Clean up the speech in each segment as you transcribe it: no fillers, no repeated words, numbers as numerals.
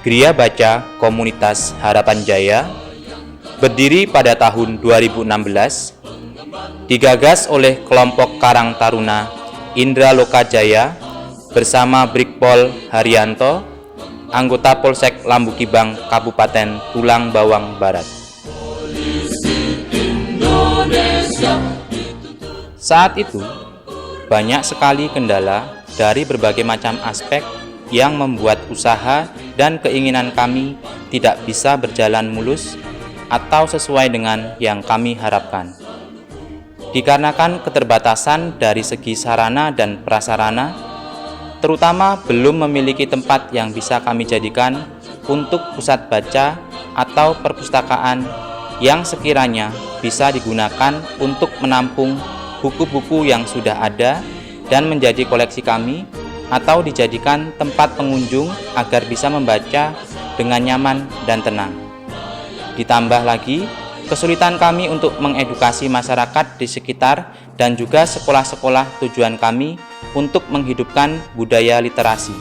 Gria Baca Komunitas Harapan Jaya berdiri pada tahun 2016, digagas oleh kelompok Karang Taruna Indra Loka Jaya bersama Brigpol Haryanto, anggota Polsek Lambukibang, Kabupaten Tulang Bawang Barat. Saat itu, banyak sekali kendala dari berbagai macam aspek yang membuat usaha dan keinginan kami tidak bisa berjalan mulus atau sesuai dengan yang kami harapkan. Dikarenakan keterbatasan dari segi sarana dan prasarana, terutama belum memiliki tempat yang bisa kami jadikan untuk pusat baca atau perpustakaan yang sekiranya bisa digunakan untuk menampung buku-buku yang sudah ada dan menjadi koleksi kami, atau dijadikan tempat pengunjung agar bisa membaca dengan nyaman dan tenang. Ditambah lagi, kesulitan kami untuk mengedukasi masyarakat di sekitar dan juga sekolah-sekolah tujuan kami untuk menghidupkan budaya literasi.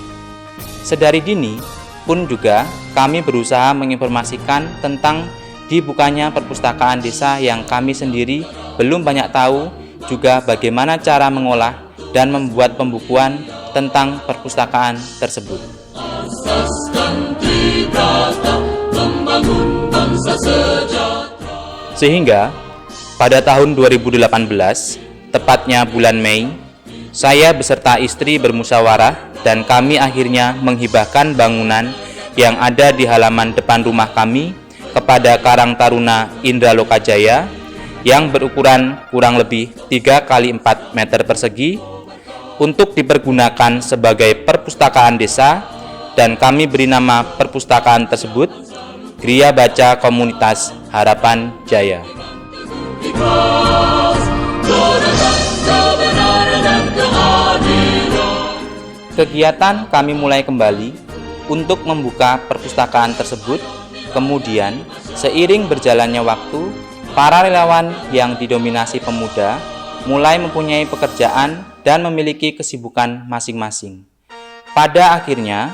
Sedari dini pun juga kami berusaha menginformasikan tentang dibukanya perpustakaan desa yang kami sendiri belum banyak tahu, juga bagaimana cara mengolah dan membuat pembukuan tentang perpustakaan tersebut. Sehingga pada tahun 2018, tepatnya bulan Mei, saya beserta istri bermusyawarah dan kami akhirnya menghibahkan bangunan yang ada di halaman depan rumah kami kepada Karang Taruna Indra Loka Jaya yang berukuran kurang lebih 3 x 4 meter persegi untuk dipergunakan sebagai perpustakaan desa, dan kami beri nama perpustakaan tersebut Gria Baca Komunitas Harapan Jaya. Kegiatan kami mulai kembali untuk membuka perpustakaan tersebut. Kemudian, seiring berjalannya waktu, para relawan yang didominasi pemuda mulai mempunyai pekerjaan dan memiliki kesibukan masing-masing. Pada akhirnya,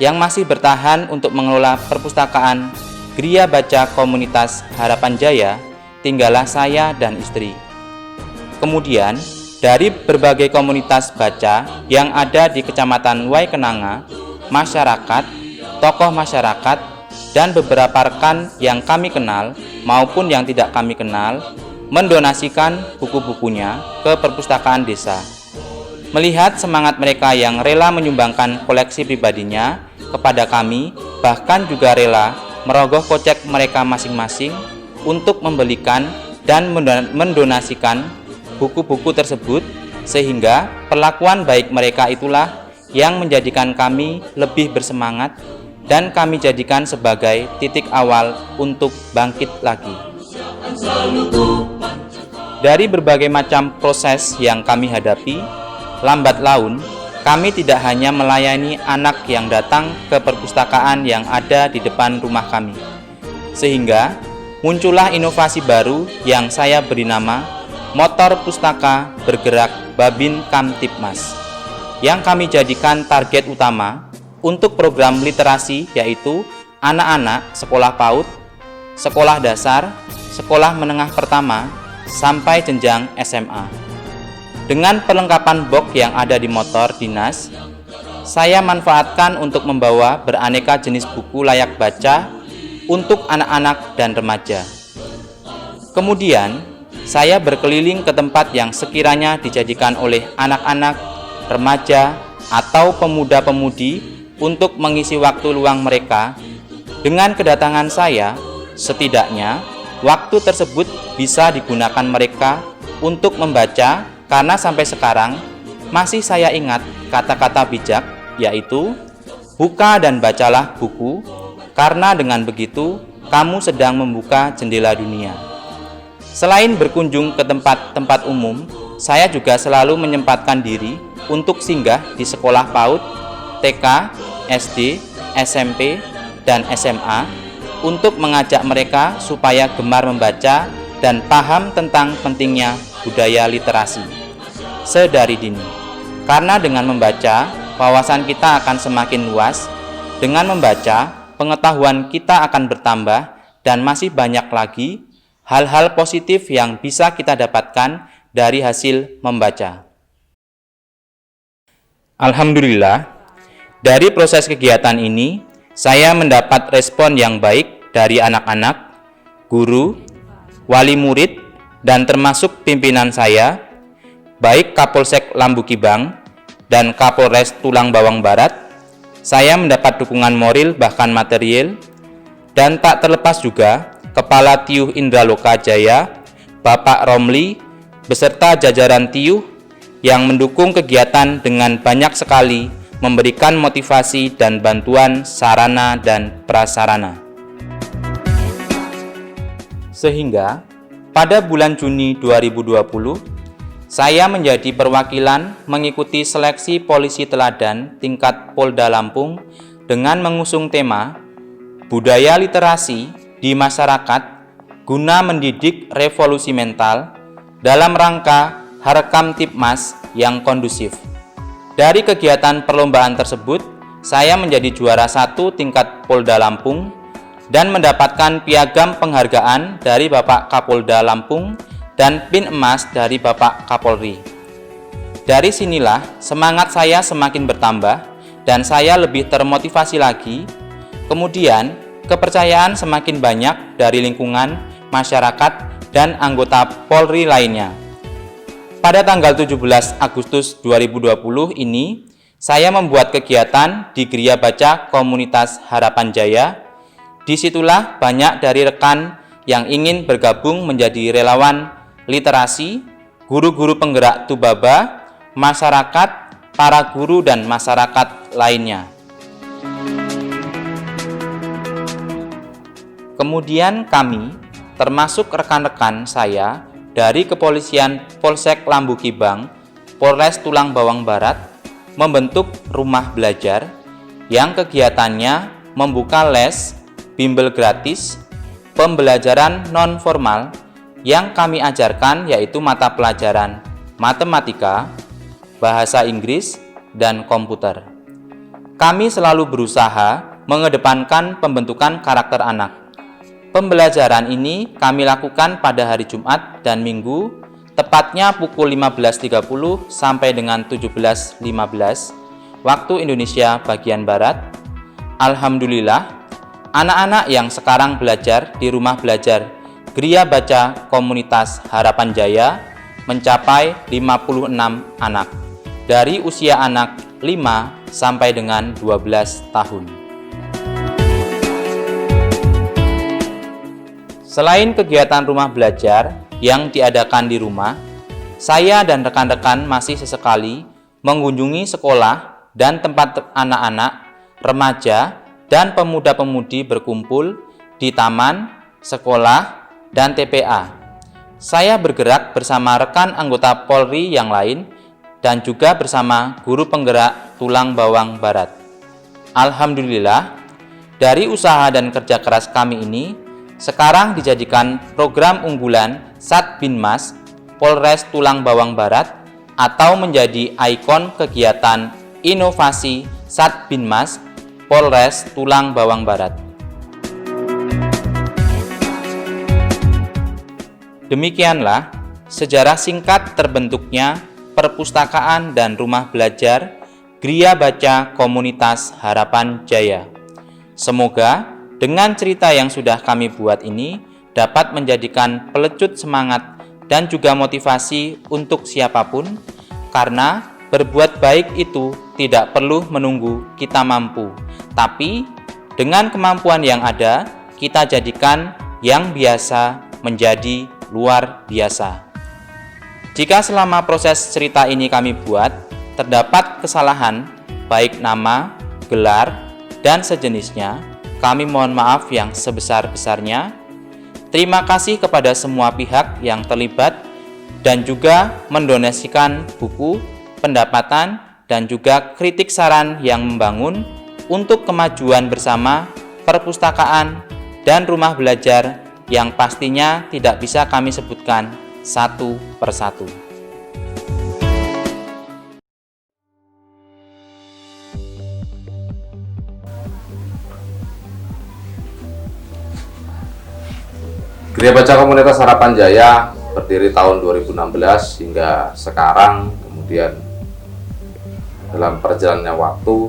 yang masih bertahan untuk mengelola perpustakaan Gria Baca Komunitas Harapan Jaya tinggallah saya dan istri. Kemudian, dari berbagai komunitas baca yang ada di Kecamatan Waikenanga, masyarakat, tokoh masyarakat, dan beberapa rekan yang kami kenal maupun yang tidak kami kenal mendonasikan buku-bukunya ke perpustakaan desa. Melihat semangat mereka yang rela menyumbangkan koleksi pribadinya kepada kami, bahkan juga rela merogoh kocek mereka masing-masing untuk membelikan dan mendonasikan buku-buku tersebut, sehingga perlakuan baik mereka itulah yang menjadikan kami lebih bersemangat dan kami jadikan sebagai titik awal untuk bangkit lagi. Dari berbagai macam proses yang kami hadapi, lambat laun kami tidak hanya melayani anak yang datang ke perpustakaan yang ada di depan rumah kami, sehingga muncullah inovasi baru yang saya beri nama Motor Pustaka Bergerak Babin Kamtibmas, yang kami jadikan target utama untuk program literasi, yaitu anak-anak sekolah PAUD, sekolah dasar, sekolah menengah pertama, sampai jenjang SMA. Dengan perlengkapan box yang ada di motor dinas, saya manfaatkan untuk membawa beraneka jenis buku layak baca untuk anak-anak dan remaja. Kemudian, saya berkeliling ke tempat yang sekiranya dijadikan oleh anak-anak, remaja, atau pemuda-pemudi untuk mengisi waktu luang mereka. Dengan kedatangan saya, setidaknya waktu tersebut bisa digunakan mereka untuk membaca, karena sampai sekarang masih saya ingat kata-kata bijak, yaitu buka dan bacalah buku, karena dengan begitu kamu sedang membuka jendela dunia. Selain berkunjung ke tempat-tempat umum, saya juga selalu menyempatkan diri untuk singgah di sekolah PAUD, TK, SD, SMP, dan SMA untuk mengajak mereka supaya gemar membaca dan paham tentang pentingnya budaya literasi sedari dini. Karena dengan membaca, wawasan kita akan semakin luas Dengan membaca, pengetahuan kita akan bertambah dan masih banyak lagi hal-hal positif yang bisa kita dapatkan dari hasil membaca. Alhamdulillah, dari proses kegiatan ini, saya mendapat respon yang baik dari anak-anak, guru, wali murid, dan termasuk pimpinan saya, baik Kapolsek Lambukibang dan Kapolres Tulang Bawang Barat. Saya mendapat dukungan moral bahkan material, dan tak terlepas juga Kepala Tiuh Indraloka Jaya, Bapak Romli, beserta jajaran Tiuh yang mendukung kegiatan dengan banyak sekali memberikan motivasi dan bantuan sarana dan prasarana. Sehingga pada bulan Juni 2020, saya menjadi perwakilan mengikuti seleksi polisi teladan tingkat Polda Lampung dengan mengusung tema Budaya Literasi di Masyarakat guna mendidik revolusi mental dalam rangka Harekam Tipmas yang kondusif. Dari kegiatan perlombaan tersebut, saya menjadi juara 1 tingkat Polda Lampung dan mendapatkan piagam penghargaan dari Bapak Kapolda Lampung dan pin emas dari Bapak Kapolri. Dari sinilah semangat saya semakin bertambah dan saya lebih termotivasi lagi. Kemudian, kepercayaan semakin banyak dari lingkungan, masyarakat, dan anggota Polri lainnya. Pada tanggal 17 Agustus 2020 ini, saya membuat kegiatan di Geria Baca Komunitas Harapan Jaya. Disitulah banyak dari rekan yang ingin bergabung menjadi relawan literasi, guru-guru penggerak Tubaba, masyarakat, para guru, dan masyarakat lainnya. Kemudian kami, termasuk rekan-rekan saya, dari Kepolisian Polsek Lambukibang, Polres Tulang Bawang Barat, membentuk rumah belajar yang kegiatannya membuka les, bimbel gratis, pembelajaran non-formal yang kami ajarkan yaitu mata pelajaran matematika, bahasa Inggris, dan komputer. Kami selalu berusaha mengedepankan pembentukan karakter anak. Pembelajaran ini kami lakukan pada hari Jumat dan Minggu, tepatnya pukul 15.30 sampai dengan 17.15 waktu Indonesia bagian Barat. Alhamdulillah, anak-anak yang sekarang belajar di rumah belajar Geria Baca Komunitas Harapan Jaya mencapai 56 anak dari usia anak 5 sampai dengan 12 tahun. Selain kegiatan rumah belajar yang diadakan di rumah, saya dan rekan-rekan masih sesekali mengunjungi sekolah dan tempat anak-anak, remaja, dan pemuda-pemudi berkumpul di taman, sekolah, dan TPA. Saya bergerak bersama rekan anggota Polri yang lain dan juga bersama guru penggerak Tulang Bawang Barat. Alhamdulillah, dari usaha dan kerja keras kami ini sekarang dijadikan program unggulan Satbinmas Polres Tulang Bawang Barat atau menjadi ikon kegiatan inovasi Satbinmas Polres Tulang Bawang Barat. Demikianlah sejarah singkat terbentuknya perpustakaan dan rumah belajar Geria Baca Komunitas Harapan Jaya. Semoga dengan cerita yang sudah kami buat ini dapat menjadikan pelecut semangat dan juga motivasi untuk siapapun, karena berbuat baik itu tidak perlu menunggu kita mampu, tapi dengan kemampuan yang ada, kita jadikan yang biasa menjadi luar biasa. Jika selama proses cerita ini kami buat, terdapat kesalahan, baik nama, gelar, dan sejenisnya, kami mohon maaf yang sebesar-besarnya. Terima kasih kepada semua pihak yang terlibat dan juga mendonasikan buku, pendapatan, dan juga kritik saran yang membangun untuk kemajuan bersama perpustakaan dan rumah belajar yang pastinya tidak bisa kami sebutkan satu persatu. Gereja Baca Komunitas Harapan Jaya berdiri tahun 2016 hingga sekarang. Kemudian dalam perjalanannya waktu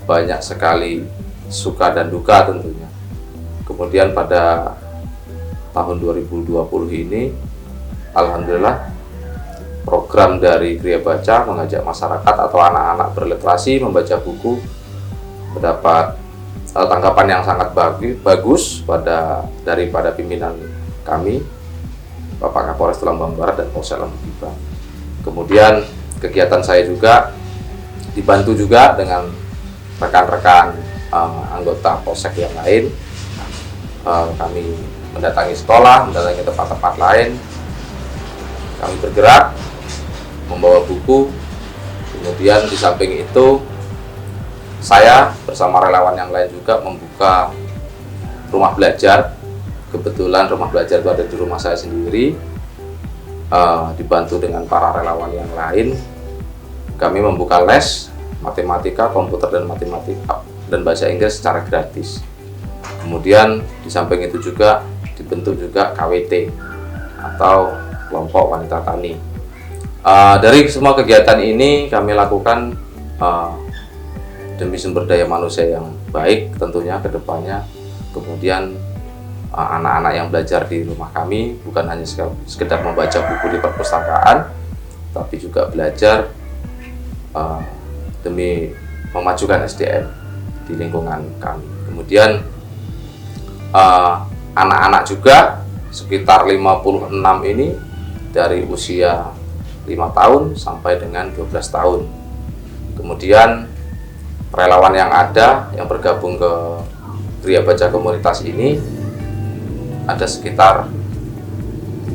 banyak sekali suka dan duka tentunya. Kemudian pada tahun 2020 ini, alhamdulillah, program dari Gereja Baca mengajak masyarakat atau anak-anak berliterasi membaca buku mendapat tanggapan yang sangat bagus daripada pimpinan kami, Bapak Kapolres Tulungagung Barat dan Polsek Lembur Gibang. Kemudian kegiatan saya juga dibantu juga dengan rekan-rekan anggota Polsek yang lain. Kami mendatangi sekolah, mendatangi tempat-tempat lain. Kami bergerak membawa buku. Kemudian di samping itu saya bersama relawan yang lain juga membuka rumah belajar. Kebetulan rumah belajar itu ada di rumah saya sendiri, dibantu dengan para relawan yang lain. Kami membuka les matematika, komputer dan matematika dan bahasa Inggris secara gratis. Kemudian di samping itu juga dibentuk juga KWT atau kelompok wanita tani. Dari semua kegiatan ini kami lakukan demi sumber daya manusia yang baik tentunya ke depannya. Kemudian anak-anak yang belajar di rumah kami bukan hanya sekedar membaca buku di perpustakaan, tapi juga belajar demi memajukan SDM di lingkungan kami. Kemudian anak-anak juga sekitar 56 ini dari usia 5 tahun sampai dengan 12 tahun. Kemudian relawan yang ada yang bergabung ke Gereja Baca Komunitas ini ada sekitar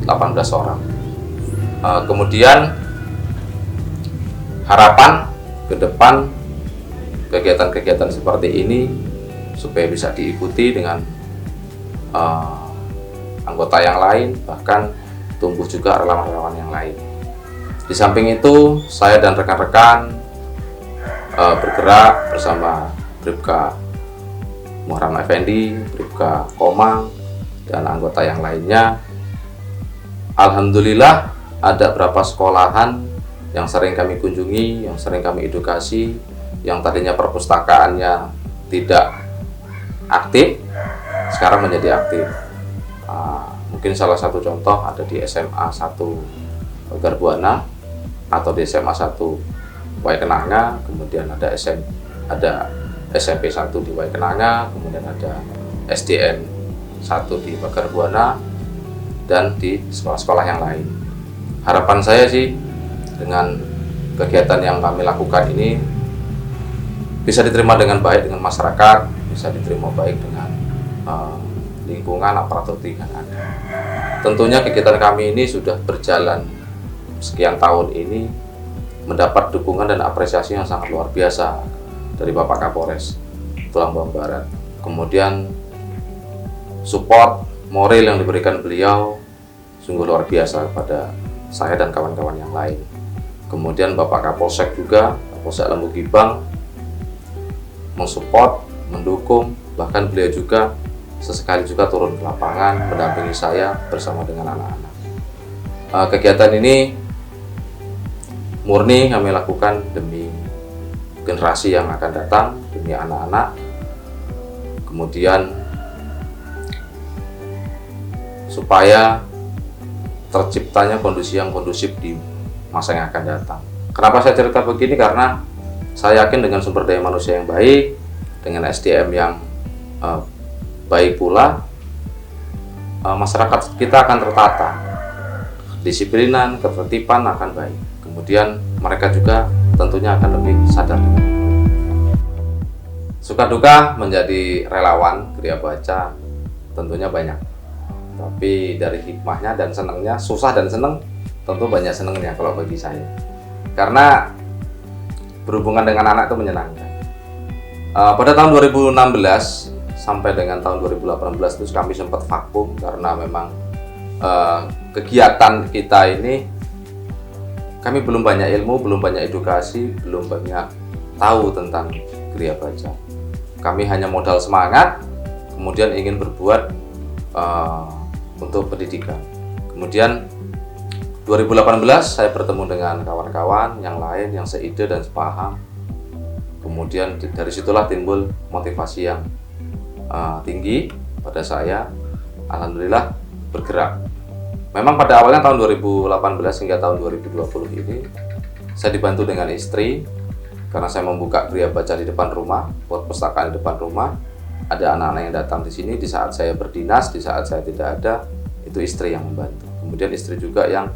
18 orang. Kemudian harapan ke depan kegiatan-kegiatan seperti ini supaya bisa diikuti dengan anggota yang lain, bahkan tumbuh juga relawan-relawan yang lain. Di samping itu, saya dan rekan-rekan bergerak bersama Bribka Muharam Effendi, Bribka Komang, dan anggota yang lainnya. Alhamdulillah ada beberapa sekolahan yang sering kami kunjungi, yang sering kami edukasi, yang tadinya perpustakaannya tidak aktif, sekarang menjadi aktif. Mungkin salah satu contoh ada di SMA 1 Pagar Buana atau di SMA 1 Waikenanga, kemudian ada SMP 1 di Waikenanga, kemudian ada SDN 1 di Pagar Buana, dan di sekolah-sekolah yang lain. Harapan saya sih dengan kegiatan yang kami lakukan ini bisa diterima dengan baik dengan masyarakat, bisa diterima baik dengan lingkungan aparatur yang ada. Tentunya kegiatan kami ini sudah berjalan sekian tahun ini, mendapat dukungan dan apresiasi yang sangat luar biasa dari Bapak Kapolres Tulungagung Barat. Kemudian support moral yang diberikan beliau sungguh luar biasa kepada saya dan kawan-kawan yang lain. Kemudian Bapak Kapolsek juga, Kapolsek Lembur Gibang, mensupport, mendukung, bahkan beliau juga sesekali juga turun ke lapangan mendampingi saya bersama dengan anak-anak. Kegiatan ini murni kami lakukan demi generasi yang akan datang, demi anak-anak. Kemudian supaya terciptanya kondisi yang kondusif di masa yang akan datang. Kenapa saya cerita begini? Karena saya yakin dengan sumber daya manusia yang baik, dengan SDM yang baik pula, masyarakat kita akan tertata, disiplinan, ketertiban akan baik. Kemudian mereka juga tentunya akan lebih sadar. Suka duka menjadi relawan Gereja Baca tentunya banyak, tapi dari hikmahnya dan senangnya, susah dan senang, tentu banyak senangnya kalau bagi saya, karena berhubungan dengan anak itu menyenangkan. Pada tahun 2016 sampai dengan tahun 2018 itu kami sempat vakum karena memang kegiatan kita ini kami belum banyak ilmu, belum banyak edukasi, belum banyak tahu tentang Gereja Baca. Kami hanya modal semangat, kemudian ingin berbuat untuk pendidikan. Kemudian 2018 saya bertemu dengan kawan-kawan yang lain yang seide dan sepaham. Kemudian dari situlah timbul motivasi yang tinggi pada saya. Alhamdulillah bergerak. Memang pada awalnya tahun 2018 hingga tahun 2020 ini saya dibantu dengan istri karena saya membuka Gria Baca di depan rumah, perpustakaan di depan rumah. Ada anak-anak yang datang di sini di saat saya berdinas, di saat saya tidak ada, itu istri yang membantu. Kemudian istri juga yang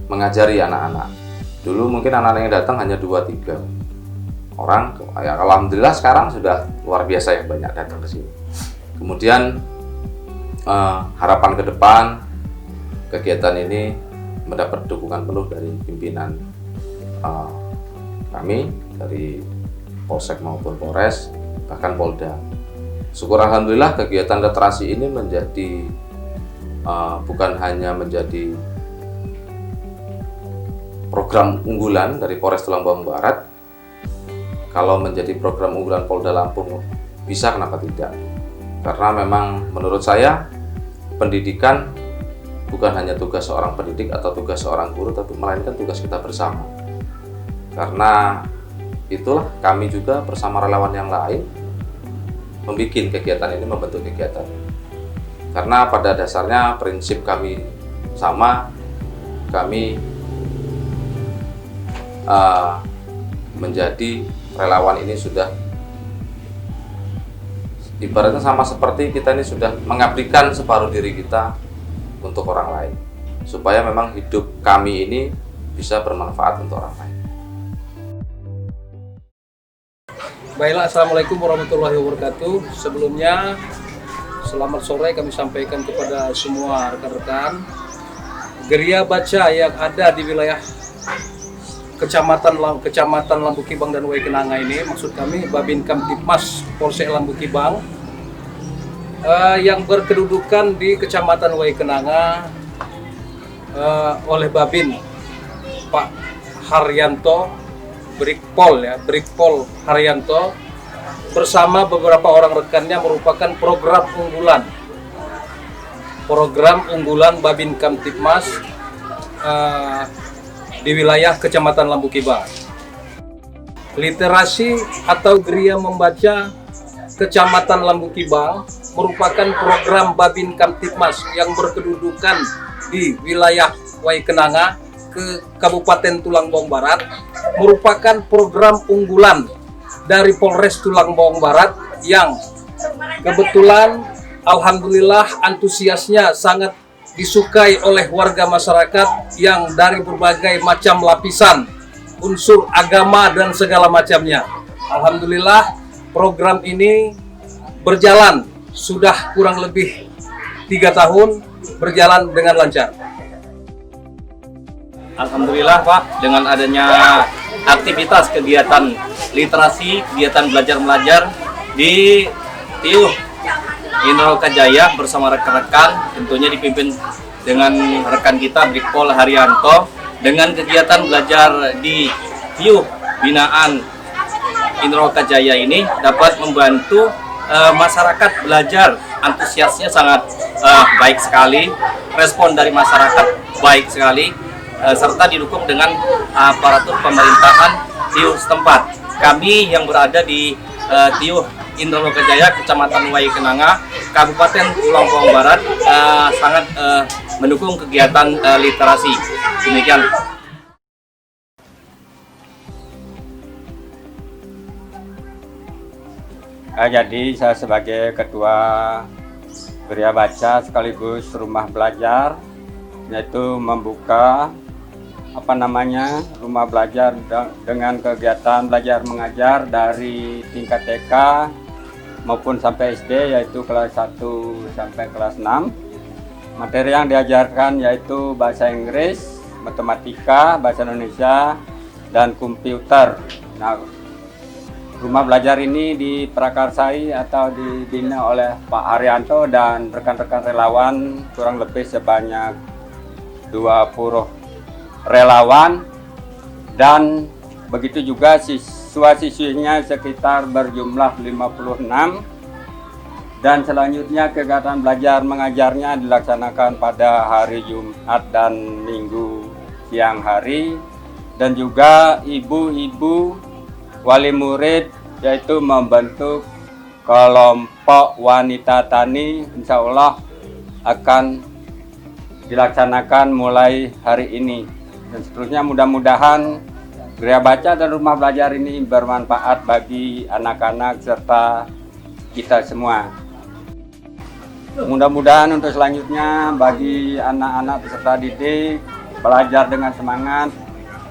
mengajari anak-anak. Dulu mungkin anak-anak yang datang hanya 2-3 orang. Ya, alhamdulillah sekarang sudah luar biasa yang banyak datang ke sini. Kemudian harapan ke depan kegiatan ini mendapat dukungan penuh dari pimpinan kami, dari Polsek maupun Polres, bahkan Polda. Syukur alhamdulillah kegiatan literasi ini menjadi bukan hanya menjadi program unggulan dari Polres Tulang Bawang Barat. Kalau menjadi program unggulan Polda Lampung bisa, kenapa tidak? Karena memang menurut saya pendidikan bukan hanya tugas seorang pendidik atau tugas seorang guru, tapi melainkan tugas kita bersama. Karena itulah kami juga bersama relawan yang lain membuat kegiatan ini, membentuk kegiatan. Karena pada dasarnya prinsip kami sama, kami menjadi relawan ini sudah ibaratnya sama seperti kita ini sudah mengabdikan separuh diri kita untuk orang lain, supaya memang hidup kami ini bisa bermanfaat untuk orang lain. Baiklah, Assalamualaikum warahmatullahi wabarakatuh. Sebelumnya selamat sore kami sampaikan kepada semua rekan-rekan Gria Baca yang ada di wilayah Kecamatan Lambukibang dan Waigkenanga ini. Maksud kami Babin Kamtibmas Polsek Lambukibang yang berkedudukan di Kecamatan Waigkenanga oleh Babin Pak Haryanto, Brigpol Haryanto bersama beberapa orang rekannya merupakan program unggulan Babin Kamtibmas di wilayah Kecamatan Lambukibang. Literasi atau Gria Membaca Kecamatan Lambukibang merupakan program Babin Kamtibmas yang berkedudukan di wilayah Waigkenanga ke Kabupaten Tulang Bawang Barat, merupakan program unggulan dari Polres Tulang Bawang Barat yang kebetulan alhamdulillah antusiasnya sangat disukai oleh warga masyarakat yang dari berbagai macam lapisan, unsur agama dan segala macamnya. Alhamdulillah program ini berjalan sudah kurang lebih 3 tahun, berjalan dengan lancar. Alhamdulillah Pak, dengan adanya aktivitas kegiatan literasi, kegiatan belajar-mengajar di Tiuh Indraloka Jaya bersama rekan-rekan, tentunya dipimpin dengan rekan kita Brigpol Haryanto, dengan kegiatan belajar di Tiuh binaan Indraloka Jaya ini dapat membantu masyarakat belajar. Antusiasnya sangat baik sekali, respon dari masyarakat baik sekali, serta didukung dengan aparatur pemerintahan Tiuh setempat. Kami yang berada di Tiuh Indraloka Jaya, Kecamatan Waigkenanga, Kabupaten Tulang Bawang Barat, sangat mendukung kegiatan literasi. Demikian. Jadi saya sebagai Ketua Gria Baca sekaligus rumah belajar, yaitu membuka rumah belajar dengan kegiatan belajar mengajar dari tingkat TK maupun sampai SD, yaitu kelas 1 sampai kelas 6. Materi yang diajarkan yaitu bahasa Inggris, matematika, bahasa Indonesia, dan komputer. Nah, rumah belajar ini diprakarsai atau dibina oleh Pak Haryanto dan rekan-rekan relawan, kurang lebih sebanyak 20 relawan, dan begitu juga siswa-siswinya sekitar berjumlah 56, Dan selanjutnya kegiatan belajar mengajarnya dilaksanakan pada hari Jumat dan Minggu siang hari. Dan juga ibu-ibu wali murid yaitu membentuk kelompok wanita tani, insya Allah akan dilaksanakan mulai hari ini. Dan seterusnya mudah-mudahan Gereja Baca dan Rumah Belajar ini bermanfaat bagi anak-anak serta kita semua. Mudah-mudahan untuk selanjutnya bagi anak-anak peserta didik belajar dengan semangat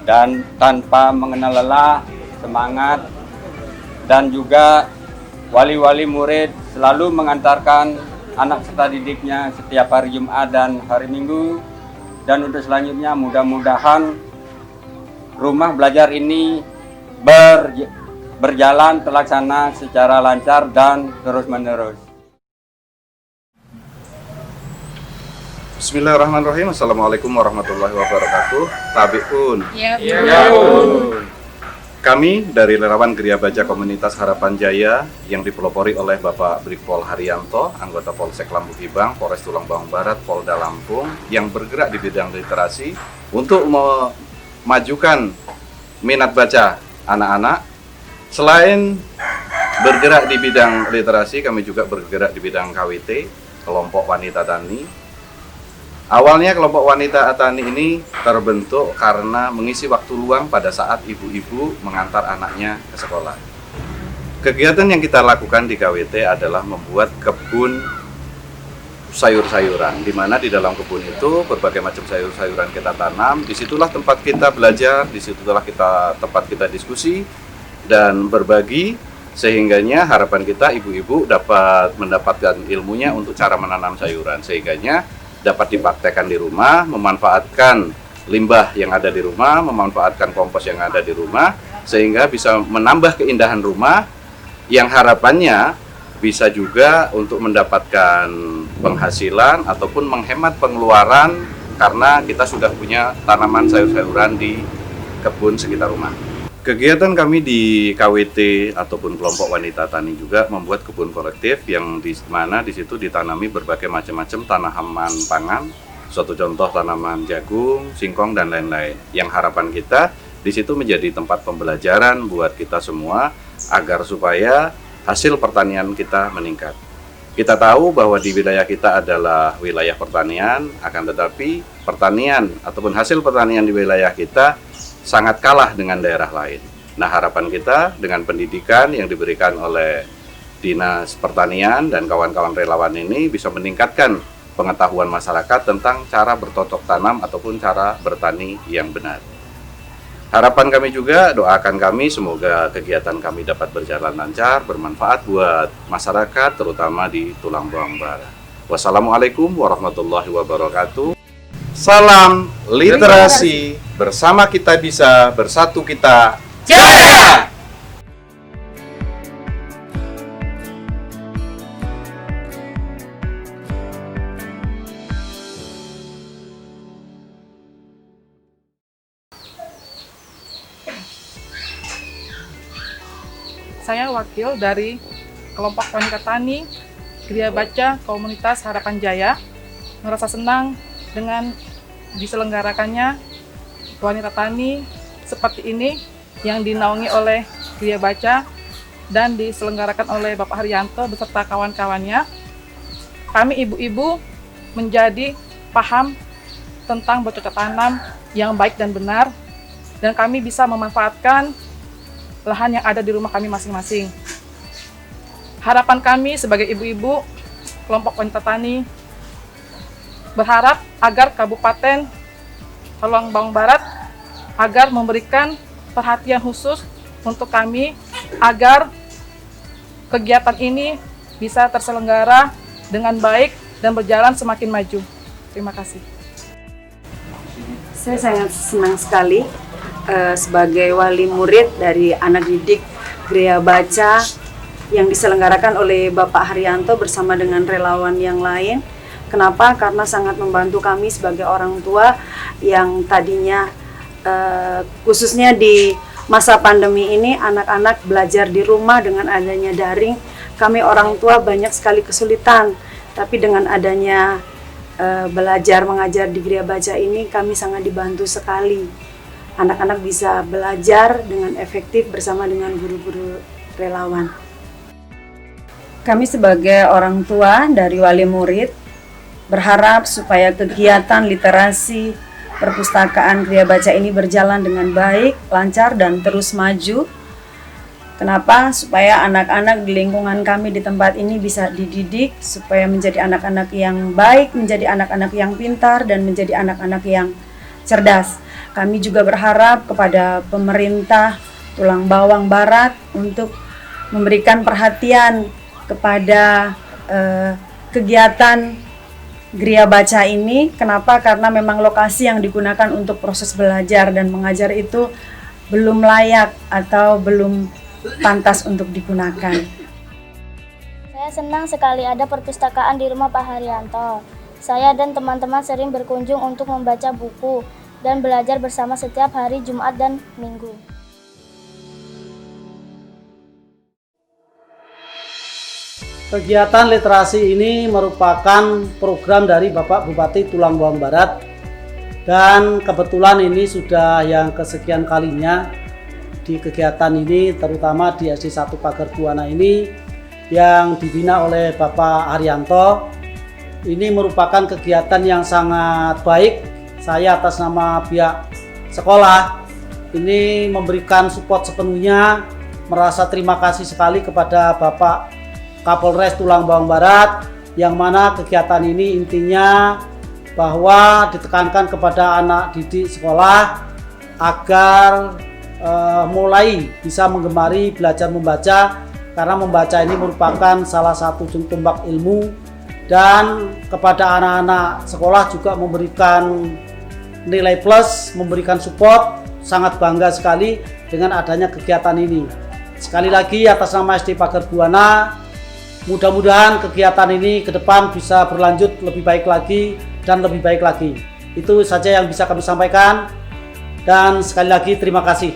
dan tanpa mengenal lelah, semangat, dan juga wali-wali murid selalu mengantarkan anak peserta didiknya setiap hari Jumat dan hari Minggu. Dan untuk selanjutnya mudah-mudahan rumah belajar ini berjalan terlaksana secara lancar dan terus-menerus. Bismillahirrahmanirrahim. Assalamualaikum warahmatullahi wabarakatuh. Tabiun. Kami dari relawan Gereja Baca Komunitas Harapan Jaya yang dipelopori oleh Bapak Brigpol Haryanto, anggota Polsek Lambukibang, Polres Tulang Bawang Barat, Polda Lampung, yang bergerak di bidang literasi untuk memajukan minat baca anak-anak. Selain bergerak di bidang literasi, kami juga bergerak di bidang KWT, kelompok wanita tani. Awalnya kelompok wanita tani ini terbentuk karena mengisi waktu luang pada saat ibu-ibu mengantar anaknya ke sekolah. Kegiatan yang kita lakukan di KWT adalah membuat kebun sayur-sayuran, di mana di dalam kebun itu berbagai macam sayur-sayuran kita tanam. Disitulah tempat kita belajar, disitulah tempat kita diskusi dan berbagi, sehingganya harapan kita ibu-ibu dapat mendapatkan ilmunya untuk cara menanam sayuran, sehingganya dapat dipraktekkan di rumah, memanfaatkan limbah yang ada di rumah, memanfaatkan kompos yang ada di rumah, sehingga bisa menambah keindahan rumah yang harapannya bisa juga untuk mendapatkan penghasilan ataupun menghemat pengeluaran karena kita sudah punya tanaman sayur-sayuran di kebun sekitar rumah. Kegiatan kami di KWT ataupun kelompok wanita tani juga membuat kebun kolektif yang di mana di situ ditanami berbagai macam-macam tanaman pangan, suatu contoh tanaman jagung, singkong dan lain-lain. Yang harapan kita di situ menjadi tempat pembelajaran buat kita semua agar supaya hasil pertanian kita meningkat. Kita tahu bahwa di wilayah kita adalah wilayah pertanian, akan tetapi pertanian ataupun hasil pertanian di wilayah kita sangat kalah dengan daerah lain. Nah, harapan kita dengan pendidikan yang diberikan oleh Dinas Pertanian dan kawan-kawan relawan ini bisa meningkatkan pengetahuan masyarakat tentang cara bercocok tanam ataupun cara bertani yang benar. Harapan kami juga, doakan kami semoga kegiatan kami dapat berjalan lancar, bermanfaat buat masyarakat terutama di Tulang Bawang Barat. Wassalamualaikum warahmatullahi wabarakatuh. Salam literasi, bersama kita bisa, bersatu kita jaya! Saya wakil dari kelompok wanita tani Gereja Baca Komunitas Harapan Jaya, merasa senang dengan diselenggarakannya wanita tani seperti ini yang dinaungi oleh Gereja Baca dan diselenggarakan oleh Bapak Haryanto beserta kawan-kawannya. Kami ibu-ibu menjadi paham tentang bercocok tanam yang baik dan benar, dan kami bisa memanfaatkan lahan yang ada di rumah kami masing-masing. Harapan kami sebagai ibu-ibu kelompok wanita tani berharap agar Kabupaten Tulang Bawang Barat agar memberikan perhatian khusus untuk kami agar kegiatan ini bisa terselenggara dengan baik dan berjalan semakin maju. Terima kasih. Saya sangat senang sekali sebagai wali murid dari anak didik Gereja Baca yang diselenggarakan oleh Bapak Haryanto bersama dengan relawan yang lain. Kenapa? Karena sangat membantu kami sebagai orang tua yang tadinya khususnya di masa pandemi ini anak-anak belajar di rumah dengan adanya daring. kami orang tua banyak sekali kesulitan, tapi dengan adanya belajar mengajar di Gria Baca ini kami sangat dibantu sekali. Anak-anak bisa belajar dengan efektif bersama dengan guru-guru relawan. Kami sebagai orang tua dari wali murid berharap supaya kegiatan literasi perpustakaan Gria Baca ini berjalan dengan baik, lancar, dan terus maju. Kenapa? Supaya anak-anak di lingkungan kami di tempat ini bisa dididik supaya menjadi anak-anak yang baik, menjadi anak-anak yang pintar, dan menjadi anak-anak yang cerdas. Kami juga berharap kepada pemerintah Tulang Bawang Barat untuk memberikan perhatian kepada kegiatan Gria Baca ini. Kenapa? Karena memang lokasi yang digunakan untuk proses belajar dan mengajar itu belum layak atau belum pantas untuk digunakan. Saya senang sekali ada perpustakaan di rumah Pak Haryanto. Saya dan teman-teman sering berkunjung untuk membaca buku dan belajar bersama setiap hari Jumat dan Minggu. Kegiatan literasi ini merupakan program dari Bapak Bupati Tulang Bawang Barat, dan kebetulan ini sudah yang kesekian kalinya di kegiatan ini, terutama di SD 1 Pagar Buana ini yang dibina oleh Bapak Haryanto. Ini merupakan kegiatan yang sangat baik. Saya atas nama pihak sekolah ini memberikan support sepenuhnya, merasa terima kasih sekali kepada Bapak Kapolres Tulang Bawang Barat, yang mana kegiatan ini intinya bahwa ditekankan kepada anak didik sekolah agar mulai bisa menggemari belajar membaca, karena membaca ini merupakan salah satu ujung tombak ilmu, dan kepada anak-anak sekolah juga memberikan nilai plus, memberikan support. Sangat bangga sekali dengan adanya kegiatan ini. Sekali lagi atas nama SD Pagar Buana, mudah-mudahan kegiatan ini ke depan bisa berlanjut lebih baik lagi dan lebih baik lagi. Itu saja yang bisa kami sampaikan, dan sekali lagi terima kasih.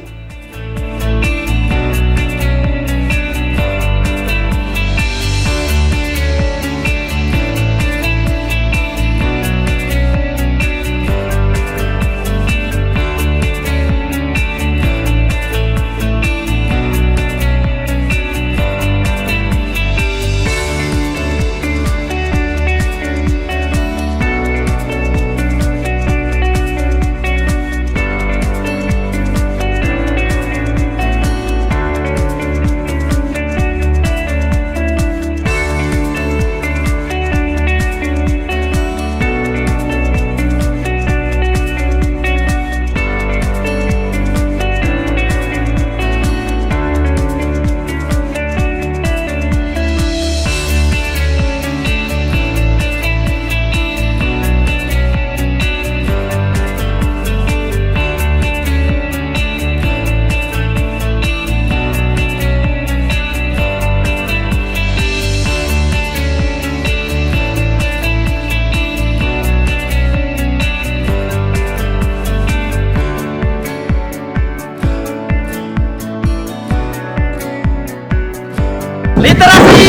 Literasi